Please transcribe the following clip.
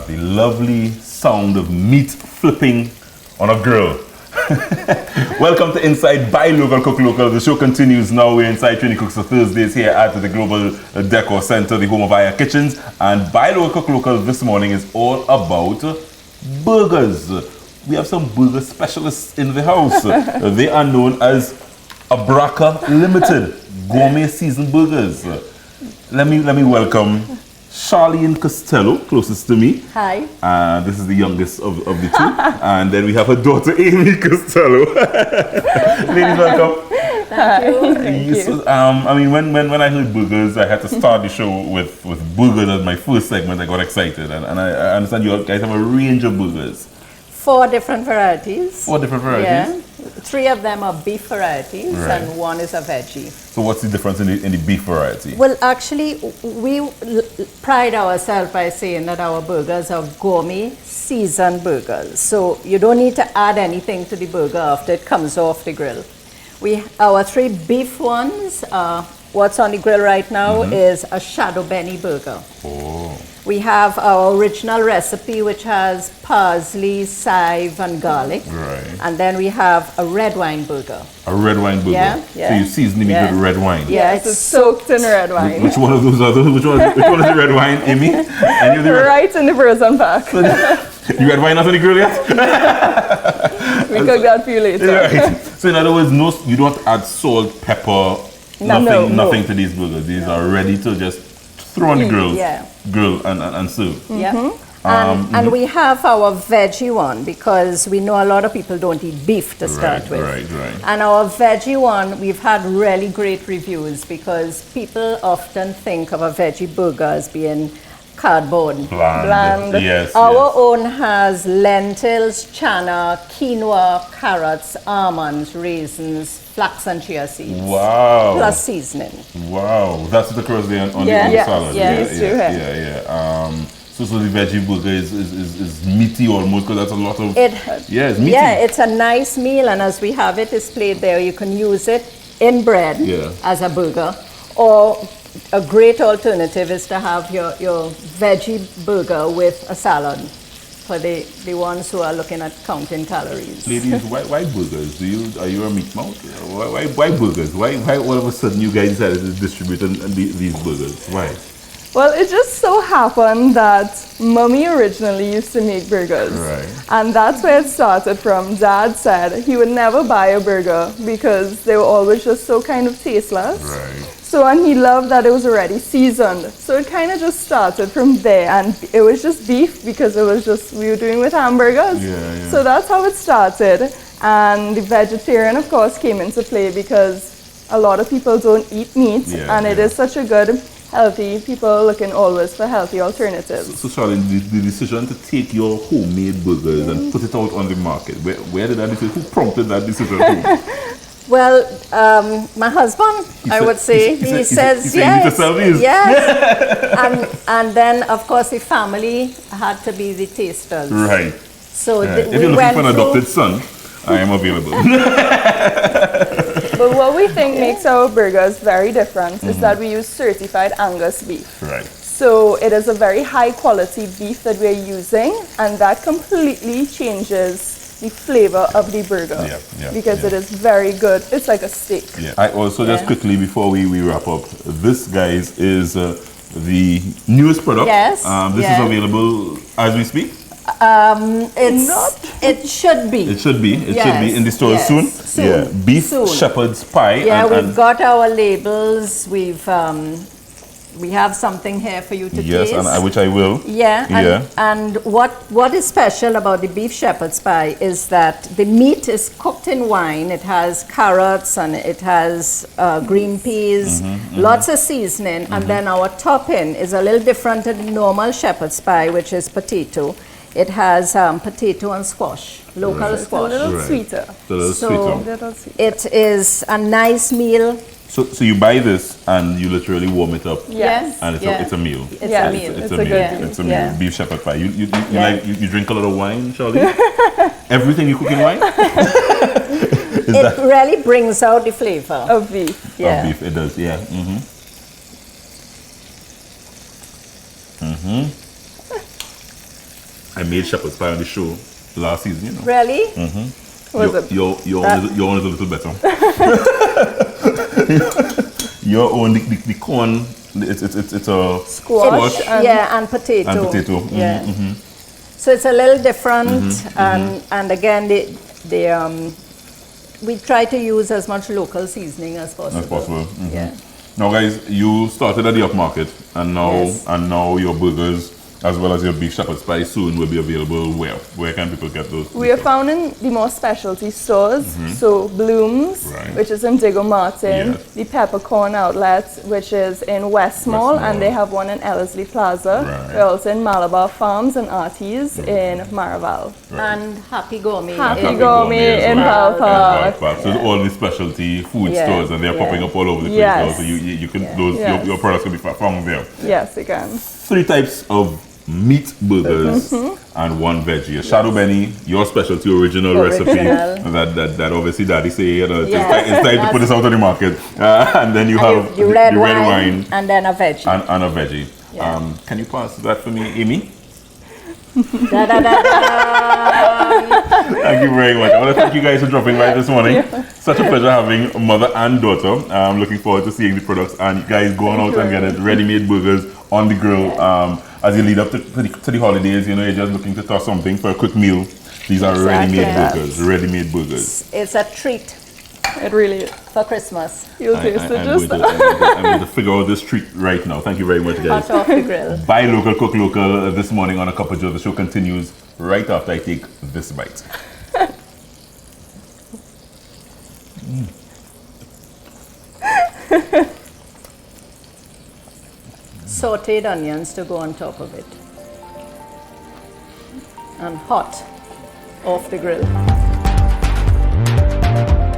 the lovely sound of meat flipping on a grill. Welcome to Inside Buy Local, Cook Local. The show continues now. We're inside Trini Cooks for Thursdays here at the Global Decor Center, the home of Aya Kitchens. And Buy Local, Cook Local this morning is all about burgers. We have some burger specialists in the house. They are known as Abraka Limited Gourmet Seasoned Burgers. Let me welcome Charlene and Costelloe, closest to me. Hi. This is the youngest of the two. And then we have her daughter, Amy Costelloe. Ladies, welcome. Thank you. So, I mean, when I heard burgers, I had to start the show with burgers as my first segment. I got excited. And I understand you guys have a range of burgers. 4 different varieties. 4 different varieties? Yeah. 3 of them are beef varieties, right, and 1 is a veggie. So what's the difference in the beef variety? Well, actually, we pride ourselves by saying that our burgers are gourmet seasoned burgers. So you don't need to add anything to the burger after it comes off the grill. Our 3 beef ones, what's on the grill right now is a shadow Benny burger. Oh. We have our original recipe, which has parsley, chive, and garlic. Right. And then we have a red wine burger. A red wine burger? Yeah, yeah. So you season it with red wine? Yeah, it's soaked in red wine. Which one of those are those? Which one is the red wine, Amy? And you Right in the frozen pack. You red wine out on the grill yet? We cook that for you later. Right. So in other words, you don't add salt, pepper, nothing to these burgers. These are ready to just throw on the grill and serve. Yeah. And we have our veggie one because we know a lot of people don't eat beef to start with. Right. And our veggie one, we've had really great reviews because people often think of a veggie burger as being cardboard. Bland. Yes. Our own has lentils, chana, quinoa, carrots, almonds, raisins, flax and chia seeds. Wow. Plus seasoning. Wow. That's the crust there on the salad. So the veggie burger is meaty almost because that's a lot of... it's meaty. Yeah, it's a nice meal, and as we have it displayed there, you can use it in bread as a burger, or a great alternative is to have your veggie burger with a salad for the ones who are looking at counting calories. Ladies, why burgers? Are you a meat mouth? Why burgers? Why all of a sudden you guys decided to distribute these burgers? Why? Well, it just so happened that Mommy originally used to make burgers. Right. And that's where it started from. Dad said he would never buy a burger because they were always just so kind of tasteless. Right. So, and he loved that it was already seasoned. So it kind of just started from there. And it was just beef because it was just, we were doing with hamburgers. Yeah. So that's how it started. And the vegetarian, of course, came into play because a lot of people don't eat meat. And it is such a good, healthy, people looking always for healthy alternatives. So Charlene, the decision to take your homemade burgers and put it out on the market, where did that decision, who prompted that decision? Well, my husband, I would say, he says yes. Yes. and then, of course, the family had to be the tasters. Right. So if you're looking for an adopted son, I am available. But what we think makes our burgers very different is that we use certified Angus beef. Right. So it is a very high quality beef that we're using, and that completely changes the flavor of the burger because it is very good. It's like a steak. Yeah. I also just quickly before we wrap up, this guys is the newest product. Yes. This is available as we speak. It should be. It should be. It should be in the stores soon. Yeah. Beef shepherd's pie. Yeah, we've got our labels. We have something here for you to taste. Yes, and which I will. And what is special about the beef shepherd's pie is that the meat is cooked in wine. It has carrots and it has green peas, lots of seasoning, and then our topping is a little different than the normal shepherd's pie, which is potato. It has potato and squash, local squash. A little sweeter. It is a nice meal. So you buy this and you literally warm it up. Yes. And it's a meal. It's a meal. It's a meal. Beef shepherd pie. You drink a lot of wine, Charlie? Everything you cook in wine? It really brings out the flavor of beef. Yeah. Of beef, it does. Yeah. I made shepherd's pie on the show last season, you know. Really? Was it? Your own is a little better. Your own, the corn, it's a Squash and- Yeah, and potato. and potato. Yeah. So it's a little different, and again, we try to use as much local seasoning as possible. As possible. Yeah. Now, guys, you started at the upmarket, and now your burgers as well as your beef shepherd's pie soon will be available where? Where can people get those? We are found in the more specialty stores, so Bloom's, Right. which is in Diego Martin, Yes. the Peppercorn Outlet, which is in West Mall, West Mall. and they have one in Ellerslie Plaza. Right. We're also in Malabar Farms and Arties in Maraval. And Happy Gourmet. Happy in- Gourmet in well. Val Park. So all the specialty food Yeah, stores, and they're yeah. popping up all over the place Yes. now. So you can Yes. your products can be found there. Yes, again. 3 types of meat burgers and 1 veggie. A shadow benny, your specialty original recipe Original. that obviously Daddy say it's Yeah. time to put this out on the market. And then you have The red wine, and then a veggie. and a veggie. Yeah. Can you pass that for me, Amy? Da, da, da, da. Thank you very much. I want to thank you guys for dropping by this morning. Such a pleasure having mother and daughter. I'm looking forward to seeing the products, and you guys go on out and get it. Ready-made burgers on the grill. As you lead up to the holidays, you know, you're just looking to toss something for a quick meal. These are Exactly. ready-made burgers. Ready-made burgers. It's a treat It really is. for Christmas. You'll taste it I'm just going to figure out this treat right now. Thank you very much, guys. Hot off the grill. Buy local, cook local this morning on A Cup of Joe. The show continues right after I take this bite. Sauteed onions to go on top of it. And hot off the grill.